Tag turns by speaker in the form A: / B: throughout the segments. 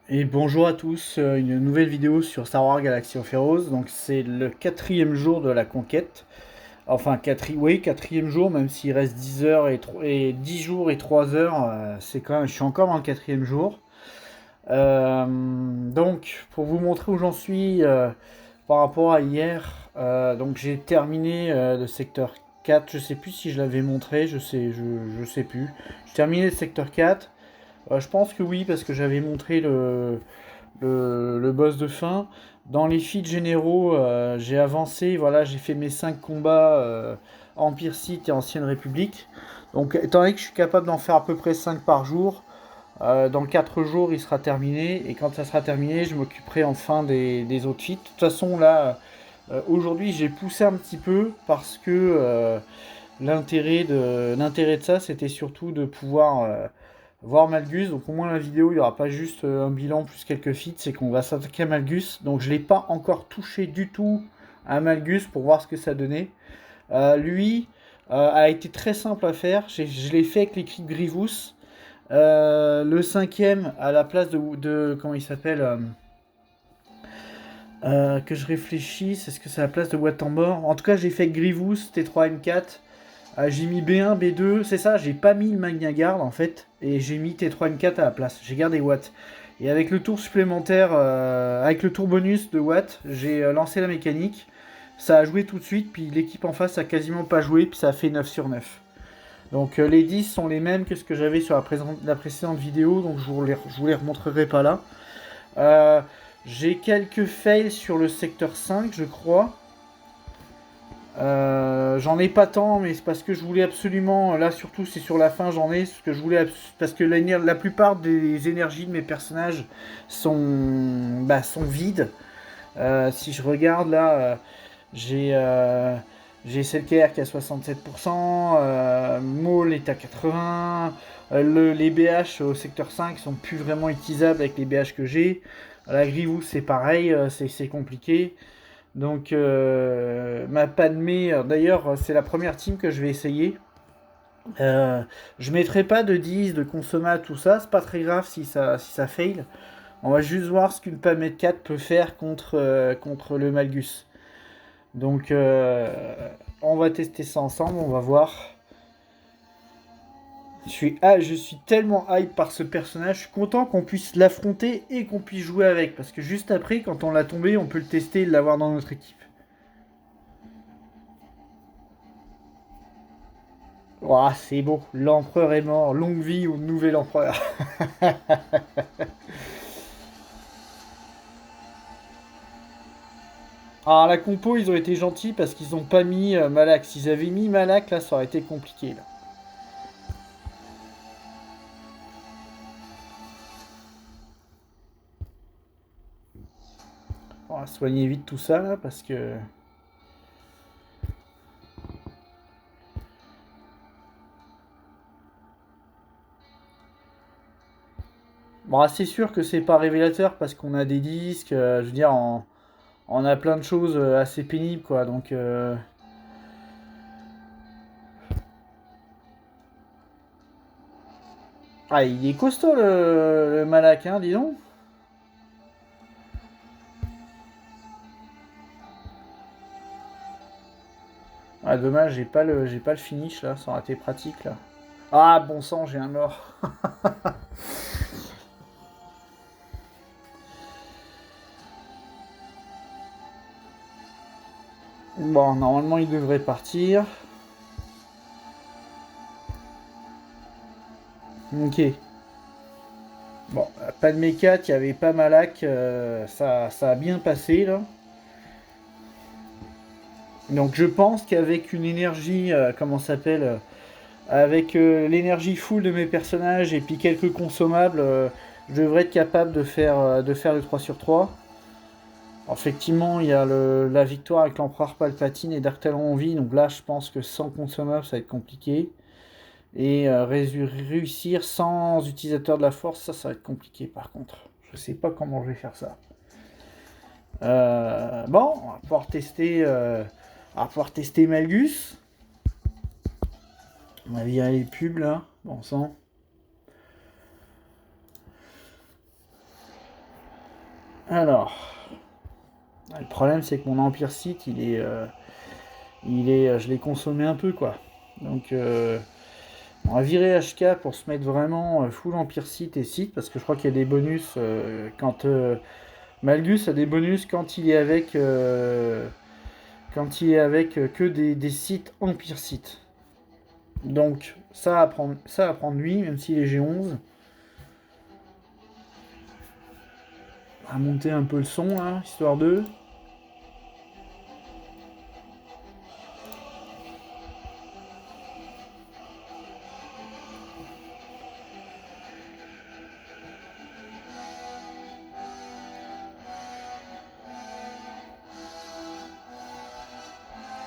A: Et bonjour à tous, une nouvelle vidéo sur Star Wars Galaxy of Heroes. Donc c'est le quatrième jour de la conquête. Enfin, quatrième jour, même s'il reste 10 heures et 10 jours et 3 heures, c'est quand même, je suis encore dans le quatrième jour. Donc, pour vous montrer où j'en suis par rapport à hier, donc j'ai terminé le secteur 4. Je sais plus si je l'avais montré, je sais plus. J'ai terminé le secteur 4. Je pense que oui, parce que j'avais montré le boss de fin. Dans les feats généraux, j'ai avancé, voilà, j'ai fait mes 5 combats Empire Sith et Ancienne République. Donc, étant donné que je suis capable d'en faire à peu près 5 par jour, dans 4 jours, il sera terminé. Et quand ça sera terminé, je m'occuperai enfin des autres feats. De toute façon, là, aujourd'hui, j'ai poussé un petit peu parce que l'intérêt de ça, c'était surtout de pouvoir voir Malgus. Donc au moins la vidéo, il n'y aura pas juste un bilan plus quelques feats, c'est qu'on va s'attaquer à Malgus. Donc je ne l'ai pas encore touché du tout à Malgus pour voir ce que ça donnait. Lui a été très simple à faire. Je l'ai fait avec les cris de Grievous. Le cinquième à la place comment il s'appelle que je réfléchisse, est-ce que c'est à la place de Watambor? En tout cas, j'ai fait Grievous, T3M4. J'ai mis B1, B2, c'est ça, j'ai pas mis le Magna Guard en fait, et j'ai mis T3M4 à la place, j'ai gardé Watt. Et avec le tour supplémentaire, avec le tour bonus de Watt, j'ai lancé la mécanique, ça a joué tout de suite, puis l'équipe en face a quasiment pas joué, puis ça a fait 9 sur 9. Donc les 10 sont les mêmes que ce que j'avais sur la précédente vidéo, donc je vous les remontrerai pas là. Euh, j'ai quelques fails sur le secteur 5, je crois. J'en ai pas tant, mais c'est parce que je voulais absolument. Là, surtout, c'est sur la fin, j'en ai. Ce que je voulais, parce que la plupart des énergies de mes personnages sont vides. Si je regarde là, j'ai j'ai Selker qui a 67%, Maul est à 80%, les BH au secteur 5 sont plus vraiment utilisables avec les BH que j'ai. La Grievous, c'est pareil, c'est compliqué. Donc, ma Padmé, d'ailleurs, c'est la première team que je vais essayer. Je mettrai pas de 10, de consommat, tout ça, c'est pas très grave si ça fail. On va juste voir ce qu'une Padmé 4 peut faire contre le Malgus. Donc, on va tester ça ensemble, on va voir. Je suis tellement hype par ce personnage, je suis content qu'on puisse l'affronter et qu'on puisse jouer avec. Parce que juste après, quand on l'a tombé, on peut le tester et l'avoir dans notre équipe. Oh, c'est beau, l'empereur est mort, longue vie au nouvel empereur. Alors la compo, ils ont été gentils parce qu'ils n'ont pas mis Malak. S'ils avaient mis Malak, là, ça aurait été compliqué. Là. On va soigner vite tout ça, là, parce que... Bon, c'est sûr que c'est pas révélateur parce qu'on a des disques, je veux dire, on a plein de choses assez pénibles, quoi. Donc... Ah, il est costaud, le Malak, hein, dis donc. Ah, dommage, j'ai pas le finish, là, ça aurait été pratique, là. Ah, bon sang, j'ai un mort. Bon, normalement, il devrait partir. Ok. Bon, pas de méca, il y avait pas Malak, ça a bien passé là. Donc je pense qu'avec une énergie, comment ça s'appelle, avec l'énergie full de mes personnages et puis quelques consommables, je devrais être capable de faire le 3 sur 3. Alors, effectivement, il y a la victoire avec l'empereur Palpatine et Dark Talon en vie, donc là je pense que sans consommable ça va être compliqué. Et réussir sans utilisateur de la force, ça va être compliqué par contre. Je sais pas comment je vais faire ça. Bon, on va pouvoir tester Malgus. On va virer les pubs là, bon sang. Alors, le problème c'est que mon Empire Sith, je l'ai consommé un peu quoi. Donc, on va virer HK pour se mettre vraiment full Empire Sith et Sith, parce que je crois qu'il y a des bonus quand Malgus a des bonus quand il est avec que des Sith Empire Sith. Donc ça à prendre lui, même s'il est G11. On va monter un peu le son là, histoire de.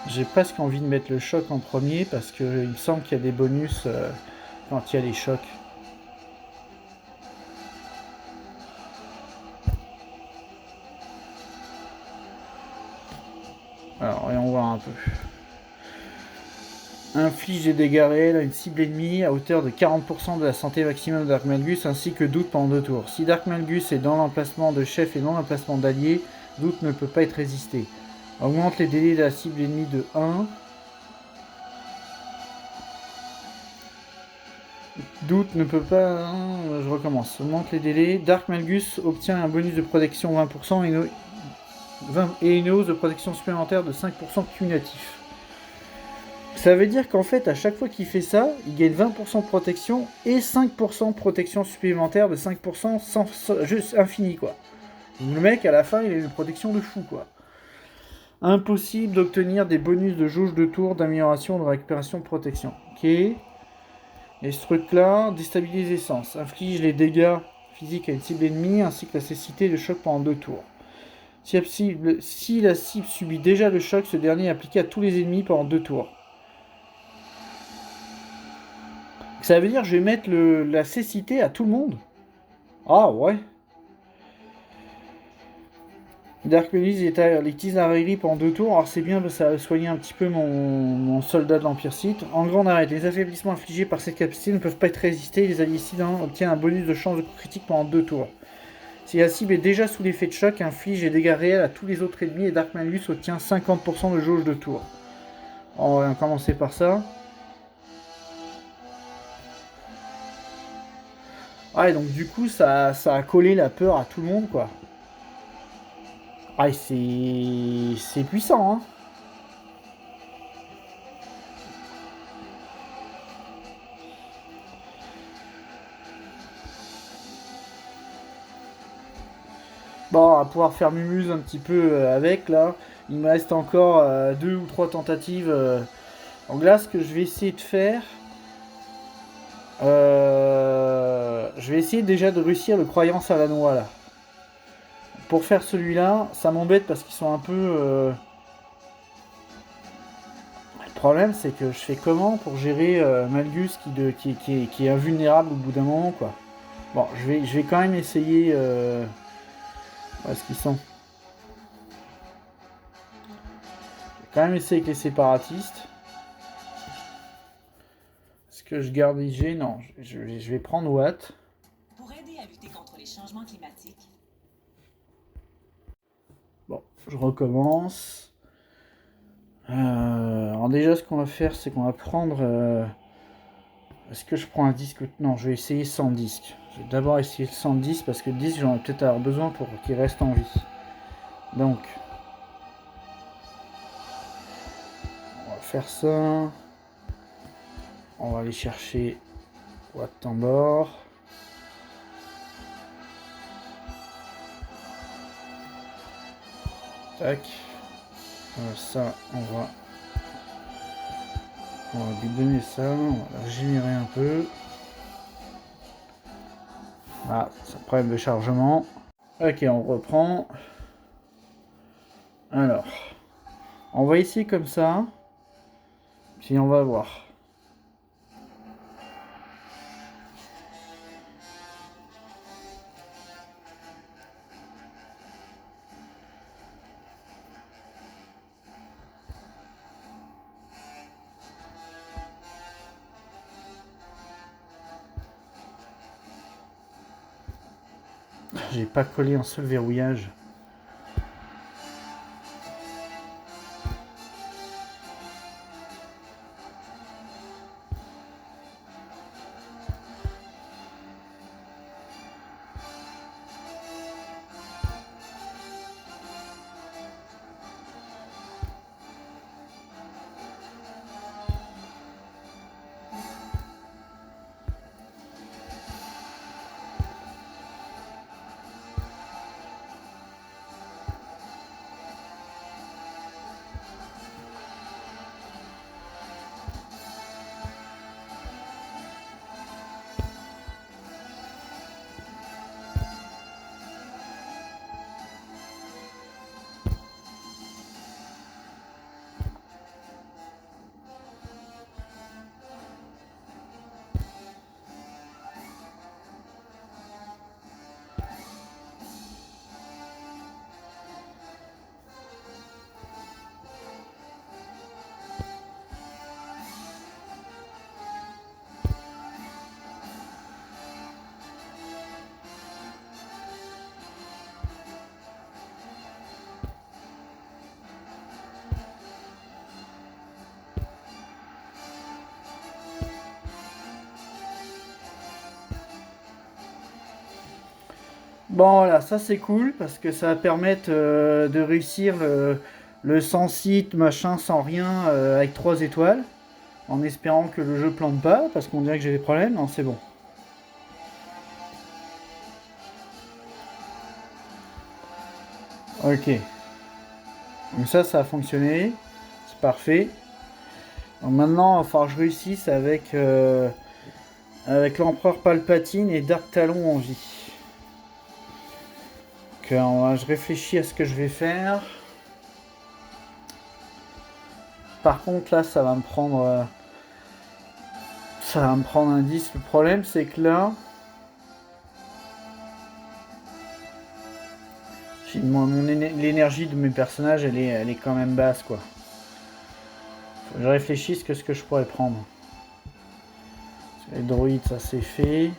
A: J'ai presque envie de mettre le choc en premier parce que il me semble qu'il y a des bonus quand il y a les chocs. Alors, et on voit un peu. Inflige des dégâts réels à une cible ennemie à hauteur de 40% de la santé maximum de Dark Malgus ainsi que Doute pendant 2 tours. Si Dark Malgus est dans l'emplacement de chef et non l'emplacement d'allié, Doute ne peut pas être résisté. Augmente les délais de la cible ennemie de 1. Doute ne peut pas... Je recommence. Augmente les délais. Dark Malgus obtient un bonus de protection 20% et une hausse de protection supplémentaire de 5% cumulatif. Ça veut dire qu'en fait, à chaque fois qu'il fait ça, il gagne 20% de protection et 5% de protection supplémentaire de 5% juste infini, quoi. Le mec, à la fin, il a une protection de fou, quoi. Impossible d'obtenir des bonus de jauge de tour d'amélioration de récupération de protection. Ok. Et ce truc-là, déstabilise l'essence. Inflige les dégâts physiques à une cible ennemie ainsi que la cécité de choc pendant 2 tours. Si la cible subit déjà le choc, ce dernier est appliqué à tous les ennemis pendant 2 tours. Ça veut dire que je vais mettre la cécité à tout le monde. Ah ouais. Dark Melis utilise la rayleigh pendant 2 tours. Alors c'est bien, ça va soigner un petit peu mon soldat de l'Empire Sith. En grande arrête, les affaiblissements infligés par cette capacité ne peuvent pas être résistés. Les alliés Sith obtiennent un bonus de chance de coup critique pendant 2 tours. Si la cible est déjà sous l'effet de choc, inflige des dégâts réels à tous les autres ennemis et Dark Malgus obtient 50% de jauge de tour. On va commencer par ça. Ah, et donc du coup, ça a collé la peur à tout le monde, quoi. Ah, c'est puissant, hein. Bon, on va pouvoir faire mumuse un petit peu avec, là. Il me reste encore 2 ou 3 tentatives. Donc là, ce que je vais essayer de faire... je vais essayer déjà de réussir le croyance à la noix, là. Pour faire celui-là, ça m'embête parce qu'ils sont un peu... Le problème, c'est que je fais comment pour gérer Malgus qui est invulnérable au bout d'un moment, quoi. Bon, je vais quand même essayer... Où est-ce qu'ils sont? Je vais quand même essayer avec les séparatistes. Est-ce que je garde IG? Non, je vais prendre Watt.
B: Pour aider à lutter contre les changements climatiques.
A: Bon, je recommence. Alors déjà, ce qu'on va faire, c'est qu'on va prendre... Est-ce que je prends un disque? Non, je vais essayer sans disque. Je vais d'abord essayer sans disque parce que le disque, j'en ai peut-être avoir besoin pour qu'il reste en vie. Donc, on va faire ça. On va aller chercher Watt Tambor. Tac. Ça, on va lui donner ça. On va la régénérer un peu. Ah, c'est un problème de chargement. Ok, on reprend. Alors, on va essayer comme ça. Puis on va voir. J'ai pas collé un seul verrouillage. Bon voilà, ça c'est cool parce que ça va permettre de réussir le sans site, machin, sans rien, avec 3 étoiles. En espérant que le jeu plante pas, parce qu'on dirait que j'ai des problèmes. Non, c'est bon. Ok. Donc ça a fonctionné. C'est parfait. Donc maintenant, il va falloir que je réussisse avec l'empereur Palpatine et Dark Talon en vie. Donc, je réfléchis à ce que je vais faire. Par contre, là, ça va me prendre un 10. Le problème, c'est que là, l'énergie de mes personnages, elle est quand même basse, quoi. Faut que je réfléchisse que ce que je pourrais prendre. Les droïdes, ça c'est fait.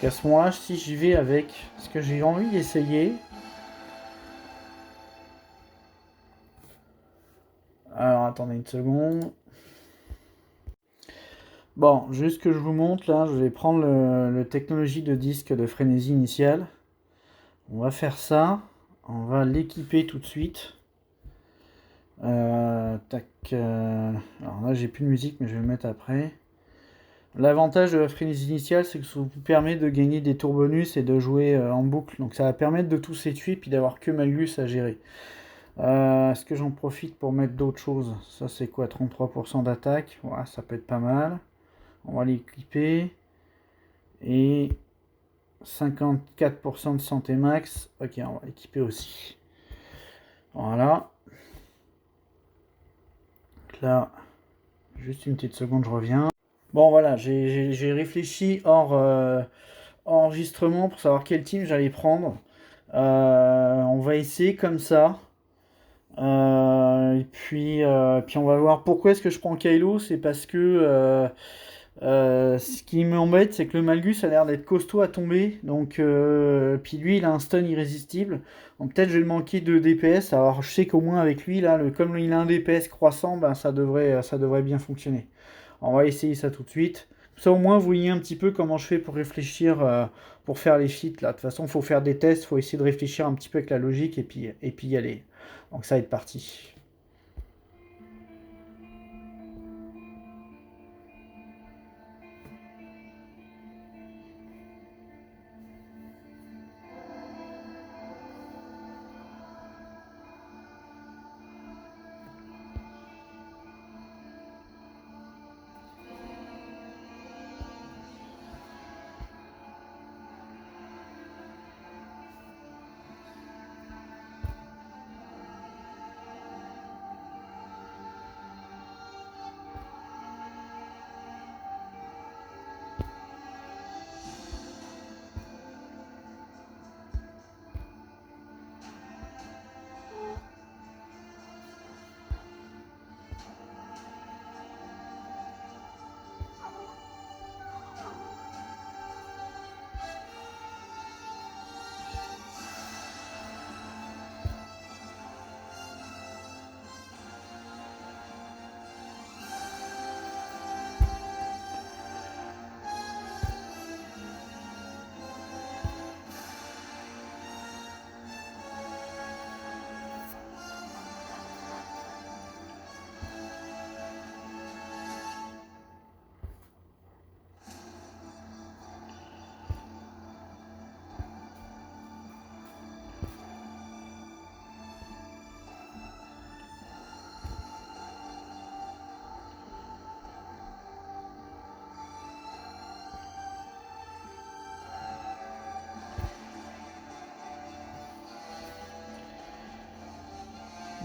A: Parce qu'à ce moment-là, si j'y vais avec ce que j'ai envie d'essayer. Alors, attendez une seconde. Bon, juste que je vous montre, là, je vais prendre le technologie de disque de frénésie initiale. On va faire ça. On va l'équiper tout de suite. Tac. Alors là, j'ai plus de musique, mais je vais le mettre après. L'avantage de la frénésie initiale, c'est que ça vous permet de gagner des tours bonus et de jouer en boucle. Donc ça va permettre de tout s'étuer puis d'avoir que Malgus à gérer. Est-ce que j'en profite pour mettre d'autres choses? Ça c'est quoi? 33% d'attaque. Ouais, ça peut être pas mal. On va l'équiper. Et 54% de santé max. Ok, on va l'équiper aussi. Voilà. Donc là, juste une petite seconde, je reviens. Bon voilà, j'ai réfléchi hors enregistrement pour savoir quel team j'allais prendre. On va essayer comme ça. Et puis on va voir pourquoi est-ce que je prends Kylo. C'est parce que ce qui m'embête, c'est que le Malgus a l'air d'être costaud à tomber. Donc, puis lui, il a un stun irrésistible. Donc peut-être je vais le manquer de DPS. Alors je sais qu'au moins avec lui, là, comme il a un DPS croissant, ben, ça devrait bien fonctionner. On va essayer ça tout de suite. Ça au moins vous voyez un petit peu comment je fais pour réfléchir, pour faire les feats là. De toute façon, il faut faire des tests, il faut essayer de réfléchir un petit peu avec la logique et puis y aller. Donc ça va être parti.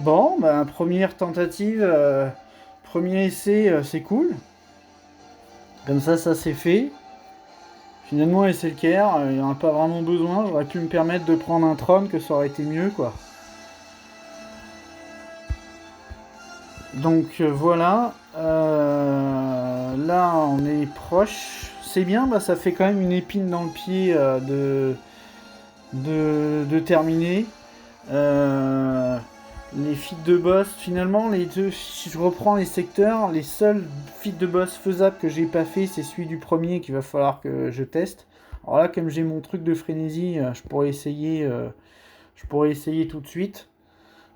A: Bon, bah, première tentative, premier essai, c'est cool. Comme ça c'est fait. Finalement, SLKR, il n'y en a pas vraiment besoin. J'aurais pu me permettre de prendre un Tron, que ça aurait été mieux, quoi. Donc voilà. Là, on est proche. C'est bien, bah, ça fait quand même une épine dans le pied de terminer. Les feats de boss, finalement, les deux, si je reprends les secteurs, les seuls feats de boss faisables que j'ai pas fait, c'est celui du premier qu'il va falloir que je teste. Alors là, comme j'ai mon truc de frénésie, je pourrais essayer tout de suite.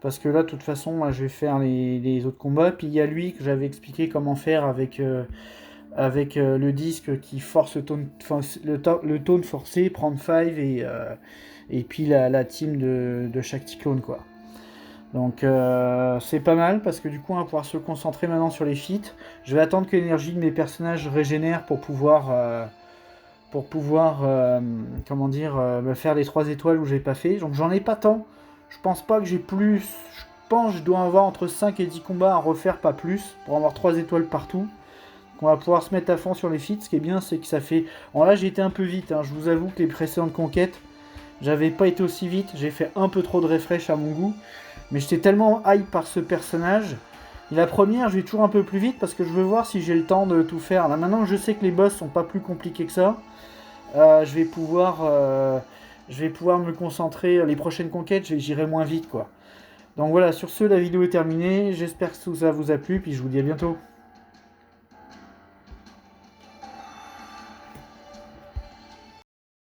A: Parce que là, de toute façon, moi, je vais faire les autres combats. Puis il y a lui que j'avais expliqué comment faire avec le disque qui force le tone forcé, prendre 5 et puis la team de chaque cyclone, quoi. Donc c'est pas mal parce que du coup on va pouvoir se concentrer maintenant sur les feats. Je vais attendre que l'énergie de mes personnages régénère pour pouvoir comment dire, me faire les 3 étoiles où j'ai pas fait. Donc j'en ai pas tant. Je pense pas que j'ai plus. Je pense que je dois avoir entre 5 et 10 combats à refaire, pas plus, pour avoir 3 étoiles partout. Donc on va pouvoir se mettre à fond sur les feats. Ce qui est bien, c'est que ça fait. Bon là j'ai été un peu vite, hein. Je vous avoue que les précédentes conquêtes, j'avais pas été aussi vite. J'ai fait un peu trop de refresh à mon goût. Mais j'étais tellement hype par ce personnage. Et la première, je vais toujours un peu plus vite parce que je veux voir si j'ai le temps de tout faire. Là maintenant je sais que les boss sont pas plus compliqués que ça. Je vais pouvoir me concentrer. Les prochaines conquêtes, j'irai moins vite, quoi. Donc voilà, sur ce, la vidéo est terminée. J'espère que tout ça vous a plu, puis je vous dis à bientôt.